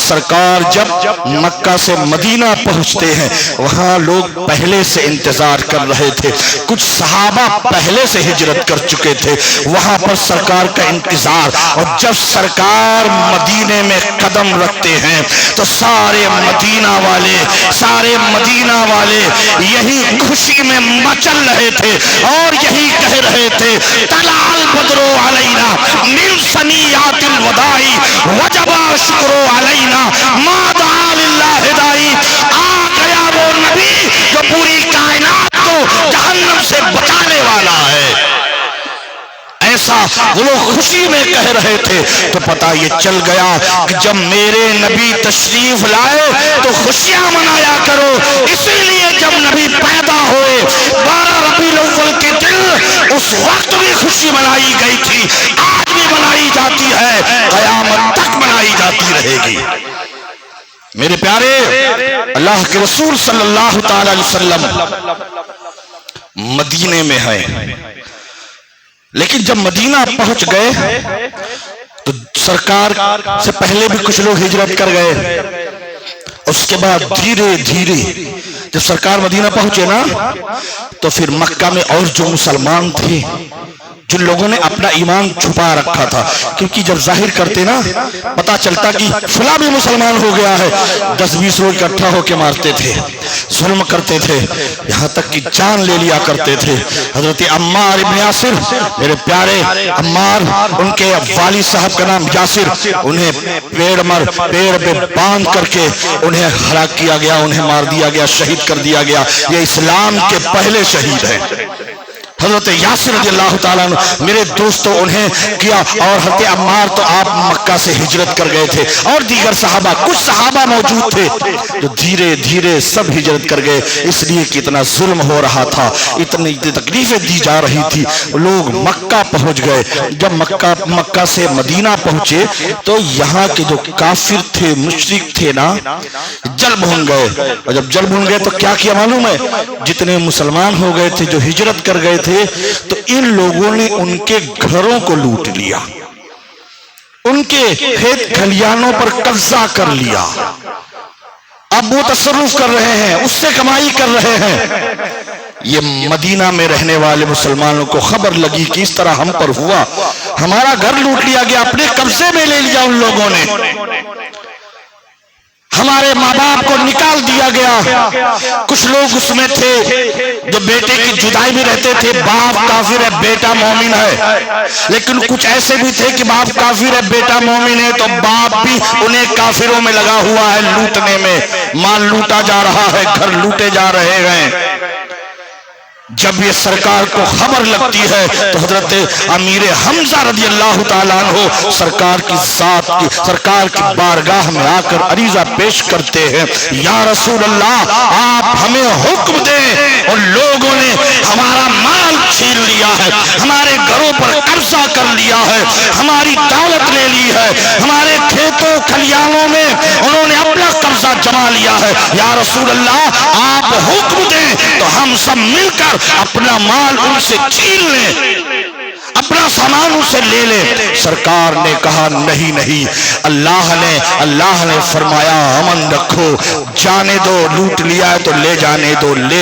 سرکار جب مکہ سے مدینہ پہنچتے ہیں وہاں لوگ پہلے سے انتظار کر رہے تھے، کچھ صحابہ پہلے سے ہجرت کر چکے تھے، وہاں پر سرکار کا انتظار۔ اور جب سرکار مدینے میں قدم رکھتے ہیں تو سارے مدینہ والے یہی خوشی میں مچل رہے تھے اور یہی کہہ رہے تھے، طلع البدر علینا من ثنیات الوداع وجب الشکر علینا ما دعا للہ داعی۔ آ گیا وہ نبی جو پوری کائنات کو جہنم سے بچانے والا ہے، ایسا وہ لوگ خوشی میں کہہ رہے تھے۔ تو پتہ یہ چل گیا کہ جب میرے نبی تشریف لائے تو خوشیاں منایا کرو، اسی لیے جب نبی پیدا ہوئے 12 ربیع الاول کے دن اس وقت بھی خوشی منائی گئی تھی، آج بھی منائی جاتی ہے، قیامت تک منائی جاتی رہے گی۔ میرے پیارے، اللہ کے رسول صلی اللہ تعالی علیہ وسلم مدینے میں ہیں، لیکن جب مدینہ پہنچ گئے تو سرکار سے پہلے بھی کچھ لوگ ہجرت کر گئے، اس کے بعد دھیرے دھیرے جب سرکار مدینہ پہنچے نا تو پھر مکہ میں اور جو مسلمان تھے، جن لوگوں نے اپنا ایمان چھپا رکھا تھا، کیونکہ جب ظاہر کرتے نا پتا چلتا کہ فلاں بھی مسلمان ہو گیا ہے، 10-20 لوگ اکٹھا ہو کے مارتے تھے، ظلم کرتے تھے، یہاں تک کہ جان لے لیا کرتے تھے۔ حضرت عمار ابن یاسر، میرے پیارے عمار، ان کے والد صاحب کا نام یاسر، انہیں پیڑ پہ باندھ کر کے انہیں ہلاک کیا گیا، انہیں مار دیا گیا، شہید کر دیا گیا۔ یہ اسلام کے پہلے شہید ہیں حضرت یاسر رضی اللہ تعالیٰ عنہ، میرے دوستوں انہیں کیا۔ اور حضرت عمار تو آپ مکہ سے ہجرت کر گئے تھے، اور دیگر صحابہ، کچھ صحابہ موجود تھے جو دھیرے دھیرے سب ہجرت کر گئے، اس لیے کہ اتنا ظلم ہو رہا تھا، اتنی تکلیفیں دی جا رہی تھی۔ لوگ مکہ پہنچ گئے، جب مکہ سے مدینہ پہنچے تو یہاں کے جو کافر تھے، مشرک تھے نا، جل بھون گئے۔ اور جب جل بھون گئے تو کیا کیا معلوم ہے؟ جتنے مسلمان ہو گئے تھے جو ہجرت کر گئے تھے تو ان لوگوں نے ان کے گھروں کو لوٹ لیا، ان کے کھیت کھلیانوں پر قبضہ کر لیا، اب وہ تصرف کر رہے ہیں، اس سے کمائی کر رہے ہیں۔ یہ مدینہ میں رہنے والے مسلمانوں کو خبر لگی کہ اس طرح ہم پر ہوا، ہمارا گھر لوٹ لیا گیا، اپنے قبضے میں لے لیا ان لوگوں نے، ہمارے ماں باپ کو نکال دیا گیا۔ کچھ لوگ اس میں تھے جو بیٹے کی جدائی میں رہتے تھے، باپ کافر ہے بیٹا مومن ہے، لیکن کچھ ایسے بھی تھے کہ باپ کافر ہے بیٹا مومن ہے تو باپ بھی انہیں کافروں میں لگا ہوا ہے، لوٹنے میں، مال لوٹا جا رہا ہے، گھر لوٹے جا رہے ہیں۔ جب یہ سرکار کو خبر لگتی ہے تو حضرت امیر حمزہ رضی اللہ تعالیٰ عنہ سرکار کی بارگاہ میں آ کر عریضہ پیش کرتے ہیں، یا رسول اللہ آپ ہمیں حکم دیں، اور لوگوں نے ہمارا مال چھین لیا ہے، ہمارے گھروں پر قبضہ کر لیا ہے، ہماری دولت لے لی ہے، ہمارے کھیتوں کھلیانوں میں انہوں نے اپنا قبضہ جما لیا ہے، یا رسول اللہ آپ حکم دیں تو ہم سب مل کر اپنا مال ان سے چھین لیں، اپنا سامان ان سے لے لیں۔ سرکار نے کہا نہیں، اللہ نے فرمایا امن رکھو، جانے دو، لوٹ لیا ہے تو لے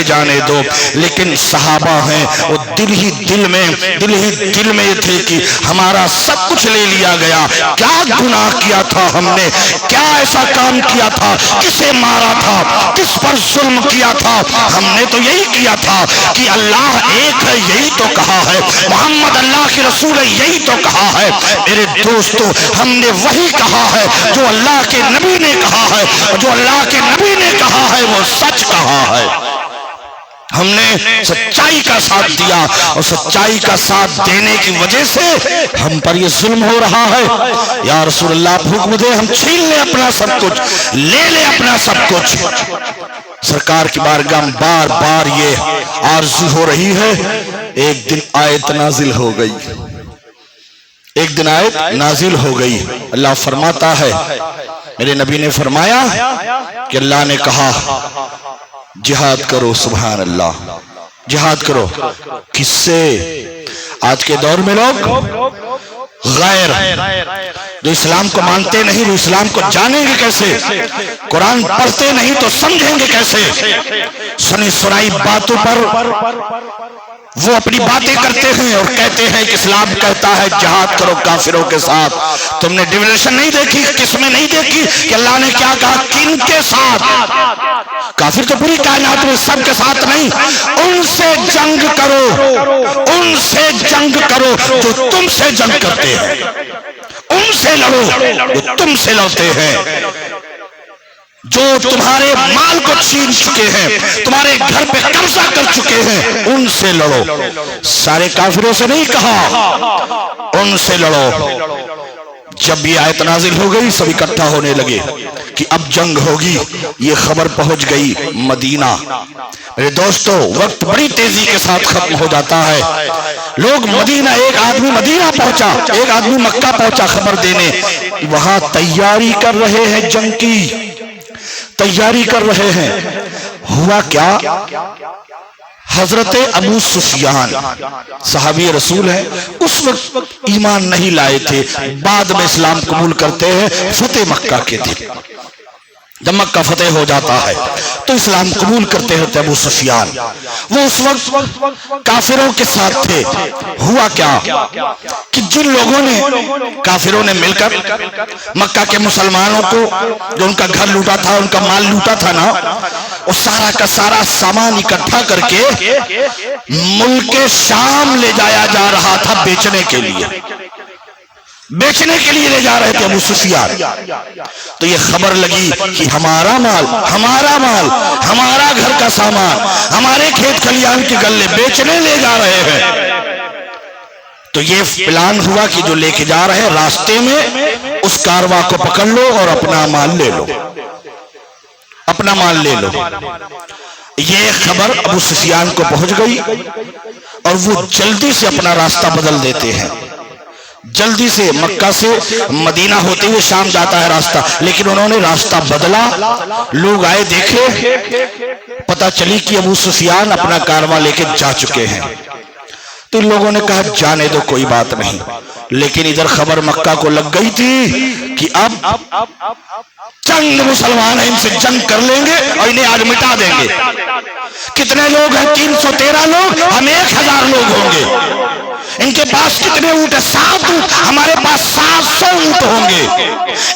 جانے دو۔ لیکن صحابہ ہیں وہ دل ہی دل میں یہ تھے کہ ہمارا سب کچھ لے لیا گیا، کیا گناہ کیا تھا ہم نے، کیا ایسا کام کیا تھا، کسے مارا تھا، کس پر ظلم کیا تھا، ہم نے تو یہی کیا تھا کہ اللہ ایک ہے، یہی تو کہا ہے، محمد اللہ کے رسول ہے، یہی تو کہا ہے۔ میرے دوستو ہم نے وہی کہا ہے جو اللہ کے نبی نے کہا ہے، اور جو اللہ کے نبی نے کہا ہے وہ سچ کہا ہے۔ ہم نے سچائی کا ساتھ دیا، اور سچائی کا ساتھ دینے کی وجہ سے ہم پر یہ ظلم ہو رہا ہے۔ یا رسول اللہ آپ حکم دیں، ہم چھین لیں اپنا سب کچھ، لے لیں اپنا سب کچھ۔ سرکار کی بارگاہ بار بار یہ عرض ہو رہی ہے۔ ایک دن آیت نازل ہو گئی، اللہ فرماتا ہے، میرے نبی نے فرمایا کہ اللہ نے کہا جہاد کرو، سبحان اللہ، جہاد کرو۔ کس سے؟ آج کے دور میں لوگ غیر جو اسلام کو مانتے نہیں وہ اسلام کو جانیں گے کیسے؟ قرآن پڑھتے نہیں تو سمجھیں گے کیسے؟ سنی سنائی باتوں پر وہ اپنی باتیں کرتے ہیں اور کہتے ہیں کہ اسلام کہتا ہے جہاد کرو کافروں کے ساتھ۔ تم نے ڈیویلیشن نہیں دیکھی، کس میں نہیں دیکھی کہ اللہ نے کیا کہا؟ کن کے ساتھ؟ کافر تو پوری کائنات میں سب کے ساتھ نہیں، ان سے جنگ کرو، ان سے جنگ کرو جو تم سے جنگ کرتے ہیں، ان سے لڑو جو تم سے لڑتے ہیں، جو تمہارے مال کو چھین چکے ہیں، تمہارے گھر پہ قبضہ کر چکے ہیں، ان سے لڑو۔ سارے کافروں سے نہیں کہا، ان سے لڑو۔ جب یہ آیت نازل ہو گئی سب اکٹھا ہونے لگے کہ اب جنگ ہوگی۔ یہ خبر پہنچ گئی مدینہ۔ میرے دوستو وقت بڑی تیزی کے ساتھ ختم ہو جاتا ہے۔ لوگ مدینہ، ایک آدمی مدینہ پہنچا، ایک آدمی مکہ پہنچا خبر دینے، وہاں تیاری کر رہے ہیں، جنگ کی تیاری کر رہے ہیں۔ ہوا کیا؟ حضرت ابو سفیان صحابی رسول ہیں، اس وقت ایمان نہیں لائے تھے، بعد میں اسلام قبول کرتے ہیں، فتح مکہ کے تھے۔ جب مکہ فتح ہو جاتا ہے تو اسلام قبول کرتے ہوتے ابو سفیان، وہ اس وقت کافروں کے ساتھ تھے۔ ہوا کیا کہ جن لوگوں نے، کافروں نے مل کر مکہ کے مسلمانوں کو، جو ان کا گھر لوٹا تھا، ان کا مال لوٹا تھا نا، وہ سارا کا سارا سامان اکٹھا کر کے ملک شام لے جایا جا رہا تھا بیچنے کے لیے، بیچنے کے لیے لے جا رہے تھے ابو سفیان۔ تو یہ خبر لگی کہ ہمارا مال، ہمارا مال، ہمارا گھر کا سامان، ہمارے کھیت کھلیان کے غلے بیچنے لے جا رہے ہیں۔ تو یہ پلان ہوا کہ جو لے کے جا رہے ہیں راستے میں اس کارواں کو پکڑ لو اور اپنا مال لے لو، اپنا مال لے لو۔ یہ خبر ابو سفیان کو پہنچ گئی اور وہ جلدی سے اپنا راستہ بدل دیتے ہیں۔ جلدی سے مکہ سے مدینہ ہوتے ہوئے شام جاتا ہے راستہ، لیکن انہوں نے راستہ بدلا۔ لوگ آئے، دیکھے، پتہ چلی کہ ابو سفیان اپنا کارواں لے کے جا چکے ہیں۔ تو ان لوگوں نے کہا جانے دو، کوئی بات نہیں۔ لیکن ادھر خبر مکہ کو لگ گئی تھی کہ اب چند مسلمان ہیں، ان سے جنگ کر لیں گے اور انہیں آج مٹا دیں گے۔ کتنے لوگ ہیں؟ 313 لوگ، ہم 1000 لوگ ہوں گے۔ ان کے پاس کتنے اونٹ ہیں؟ 7 اونٹ، ہمارے پاس 700 اونٹ ہوں گے۔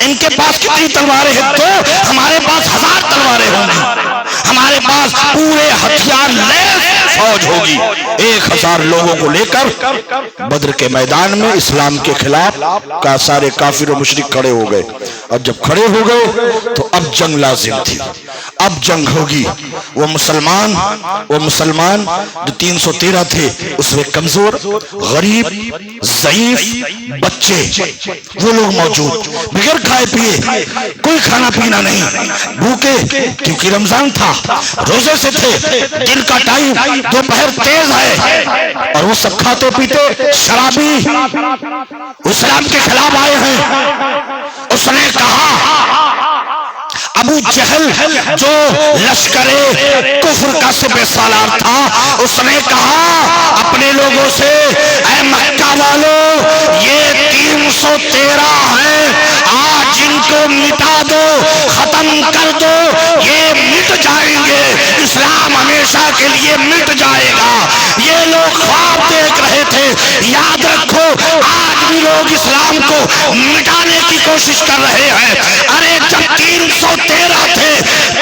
ان کے پاس کتنی تلواریں ہیں؟ 2، ہمارے پاس 1000 تلواریں ہوں گی۔ ہمارے پاس پورے ہتھیار لیس فوج ہوگی۔ 1000 لوگوں کو لے کر بدر کے میدان میں اسلام کے خلاف کا سارے کافر و مشرک کھڑے ہو گئے۔ اور جب کھڑے ہو گئے تو اب جنگ لازم تھی، اب جنگ ہوگی۔ وہ مسلمان جو 313 تھے اس میں کمزور، غریب، ضعیف، بچے، وہ لوگ موجود، بغیر کھائے پیے، کوئی کھانا پینا نہیں، بھوکے، کیونکہ رمضان تھا، روزے سے تھے، دن کا ٹائم، دوپہر تیز ہے، اور وہ سب کھاتے پیتے شرابی اسلام کے خلاف آئے ہیں۔ اس نے کہا، ابو جہل جو لشکر کفر کا سپہ سالار تھا، اس نے کہا اپنے لوگوں سے، اے مکہ والو، یہ 313 ہیں، آج ان کو مٹا دو، ختم کر دو، یہ مٹ جائیں گے، اسلام ہمیشہ کے لیے مٹ جائے گا۔ یہ لوگ خواب دیکھ رہے تھے، یاد رکھو آج بھی لوگ اسلام کو مٹانے کی کوشش کر رہے ہیں۔ ارے جب 313 تھے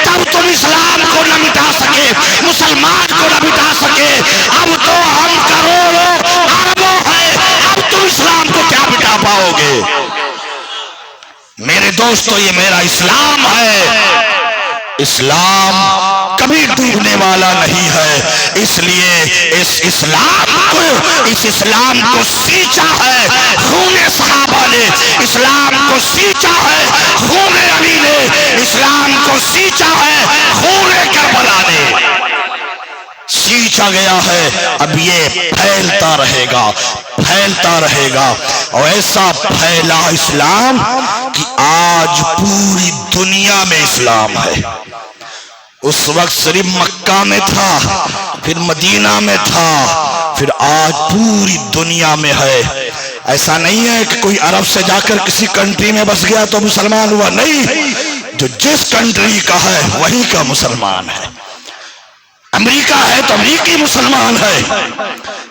تب تم اسلام کو نہ مٹا سکے، مسلمان کو نہ مٹا سکے، اب تو ہم کروڑوں اربوں ہیں، اب تم اسلام کو کیا مٹا پاؤ گے؟ میرے دوستو یہ میرا اسلام ہے، اسلام کبھی ڈوبنے والا نہیں ہے، اس لیے اس اسلام کو سینچا ہے خون صحابہ نے، اسلام کو سینچا ہے خون علی نے، اسلام کو سینچا ہے خون کربلا نے، سینچا گیا ہے۔ اب یہ پھیلتا رہے گا، پھیلتا رہے گا، اور ایسا پھیلا اسلام کہ آج پوری دنیا میں اسلام ہے۔ اس وقت صرف مکہ میں تھا، پھر مدینہ میں تھا، پھر آج پوری دنیا میں ہے۔ ایسا نہیں ہے کہ کوئی عرب سے جا کر کسی کنٹری میں بس گیا تو مسلمان ہوا، نہیں، جو جس کنٹری کا ہے وہی کا مسلمان ہے۔ امریکہ ہے تو امریکی مسلمان ہے،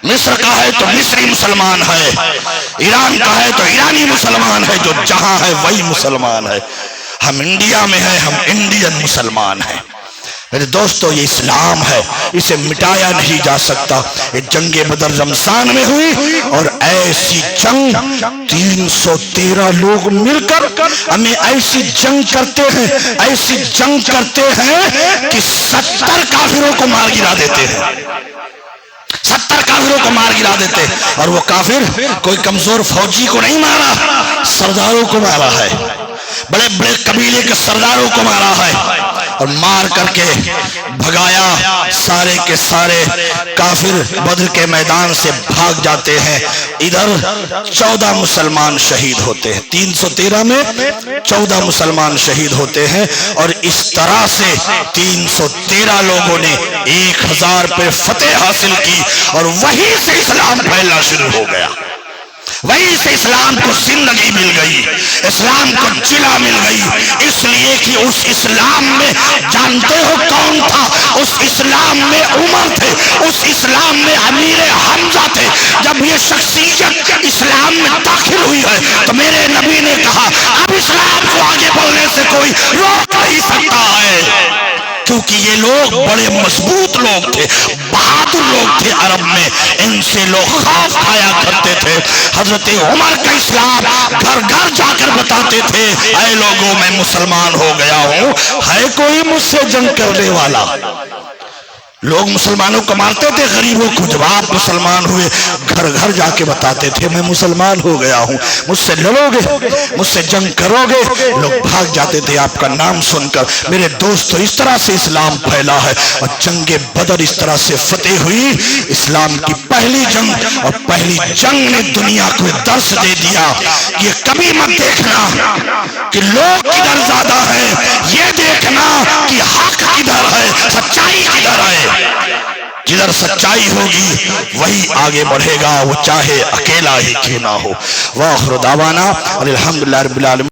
مصر کا ہے تو مصری مسلمان ہے، ایران کا ہے تو ایرانی مسلمان ہے، جو جہاں ہے وہی مسلمان ہے۔ ہم انڈیا میں ہیں، ہم انڈین مسلمان ہیں۔ میرے دوستو، یہ اسلام ہے، اسے مٹایا نہیں جا سکتا۔ یہ جنگ بدر رمضان میں ہوئی اور ایسی جنگ 313 لوگ مل کر ہمیں ایسی جنگ کرتے ہیں، ایسی جنگ کرتے ہیں کہ 70 کافروں کو مار گرا دیتے ہیں، 70 کافروں کو مار گرا دیتے ہیں۔ اور وہ کافر کوئی کمزور فوجی کو نہیں مارا، سرداروں کو مارا ہے، بڑے بڑے قبیلے کے سرداروں کو مارا ہے، اور مار کر کے بھگایا۔ سارے کے سارے کافر بدر کے میدان سے بھاگ جاتے ہیں۔ ادھر 14 مسلمان شہید ہوتے ہیں، 313 میں 14 مسلمان شہید ہوتے ہیں، اور اس طرح سے 313 لوگوں نے 1000 پہ فتح حاصل کی، اور وہیں سے اسلام پھیلنا شروع ہو گیا۔ وہیں سے اسلام کو زندگی مل گئی، اسلام کو جلا مل گئی، اس لیے کہ اس اسلام میں جانتے ہو کون تھا؟ اس اسلام میں عمر تھے، اس اسلام میں امیر حمزہ تھے۔ جب یہ شخصیت اسلام میں داخل ہوئی ہے تو میرے نبی نے کہا اب اسلام کو آگے بڑھنے سے کوئی روک نہیں سکتا ہے، کیونکہ یہ لوگ بڑے مضبوط لوگ تھے، بہادر لوگ تھے عرب میں، ان سے لوگ خوف کھایا کرتے تھے۔ حضرت عمر کا اسلام گھر گھر جا کر بتاتے تھے اے لوگوں میں مسلمان ہو گیا ہوں، ہے کوئی مجھ سے جنگ کرنے والا؟ لوگ مسلمانوں کو مارتے تھے، غریبوں کو جب آپ مسلمان ہوئے گھر گھر جا کے بتاتے تھے میں مسلمان ہو گیا ہوں، مجھ سے لڑو گے، مجھ سے جنگ کرو گے؟ لوگ بھاگ جاتے تھے آپ کا نام سن کر۔ میرے دوستو، اس طرح سے اسلام پھیلا ہے، اور جنگ بدر اس طرح سے فتح ہوئی۔ اسلام کی پہلی جنگ، اور پہلی جنگ نے دنیا کو درس دے دیا، یہ کبھی مت دیکھنا کہ لوگ کدھر زیادہ ہیں، یہ دیکھنا کہ حق کدھر ہے، سچائی کدھر ہے۔ جدھر سچائی ہوگی وہی آگے بڑھے گا، وہ چاہے اکیلا ہی کیوں نہ ہو۔ وآخر دعوانا الحمدللہ رب العالمین۔